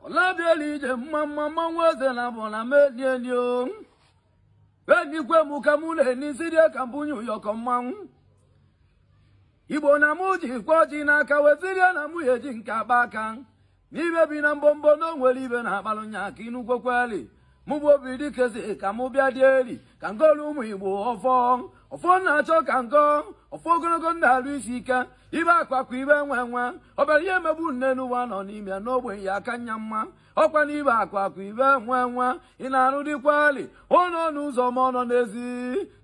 Olabieli je mama nweze na bona medieni o. Eni kwe mu kamule ni sidia kampunyu yoko mmanwu. Igbo na muji kwaji na aka wesidia na mu yeji nka baka. N'ibe bi na mbombo no nwere ibe na akpalu nya ka inu kwekweli. Mugbo bi dikezi ka mu bia dieli ka ngolu mu Igbo ofo na acho ka ngo ofo ogologo ndalu isi ike ibe akwakwa ibe nwenwe obere ihe megbu nne n'ụwa nọ n'ime n'ogbe ya aka nya mma ọkwa n'ibe akwakwa ibe nwenwe ị na-arụ dịkwali ọnụ n'ụzọ ma ọnọ n'ezi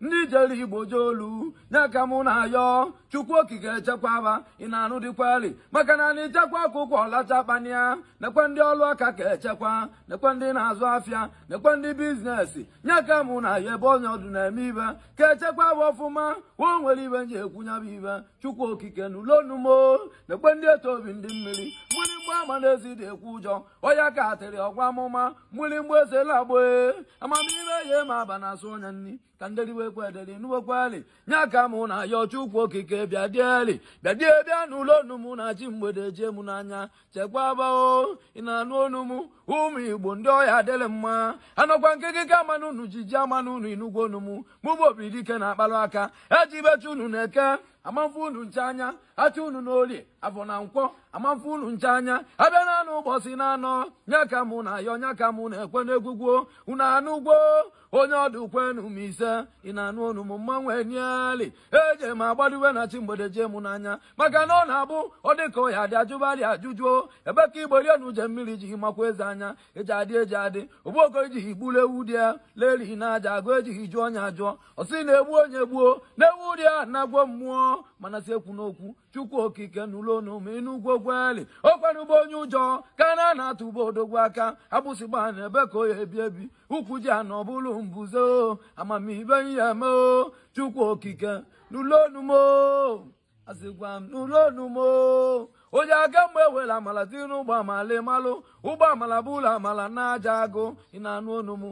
ndị jere Igbo jolu nyaka mụ na ayọ Chukwu okike echekwaba ị na-arụ dịkwali maka na anyị chekwa akwụkwọ ọlacha kpania nekwe ndị ọlụ aka ka echekwa nekwe ndị na-azụ afịa nekwe ndị bizinesi nyaka mụ na ya ebe onye ọdụ na-eme ibe ka echekwa bụ ọfụma o nwere ibe nji ekwunyaba ibe Chukwu okike n'ulonumo nekwe ndị eto obi ndị mmiri mgbịrịgba ama n'ezi dị ekwu ụjọ ọya ka atịrị ọgwa amụma mgbịrịgba ezela agboe amamihe ya ma aba na-asụ onye nni ka nderiwe kwederi nuwekweli nyaka mụ na ya Chukwu okike bịadieli bịa n'ulonumu na chi mgbede jee mụ n'anya chekwaba o ị na-anụ onumu ụmụ Igbo ndị ọya dịrị mma anọkwa nkekeke ama n'unu jiji ama n'unu inugwu onumu mụbụ obi dike na akpalụ aka eji becha unu na-eke amamfu unu nche anya acha unu n'olie afọ na nkwọ amamfu unu nche anya abịa na anụ ụbọchị na anọ nyaka mụ na ya nyaka mụ na-ekwe n'egwugwo unu anụgwo onye ọdụ kwenu m ise ị na-anụ onu m mmanwụ enieli eje ma agbadiwe na chi mgbede jee mụ n'anya maka na ọ na-abụ ọ dịka ọya dị ajụbalị ajụjuo ebe ka Igbo rie na uje mmiri jighị makwa eze anya eji adị ogboko ejighị igbulu ewu dị ya leri na aja agụ ejighị jụọ onye ajụọ ọsị na-egbu onye gbuo na ewu dị ya na-agwọ mmụọ mana si ekwu n'okwu Chukwu okike n'ụlọ n'ume inugwo gweli okwenugbo onye ụjọ ka na-atụ ugbo odogwu aka agbụsịgba na ebe ka o ya ebi ukwu ji anọ bụrụ mbuzo amamibe ihe eme Chukwu okike n'ụlọ onumo asịkwa m n'ụlọ onumo onye aga mgbe ewere amala dị n'ụgbọ amala malụ ụgbọ amala bụ ụlọ amala na aja agụ ị na-anụ onumu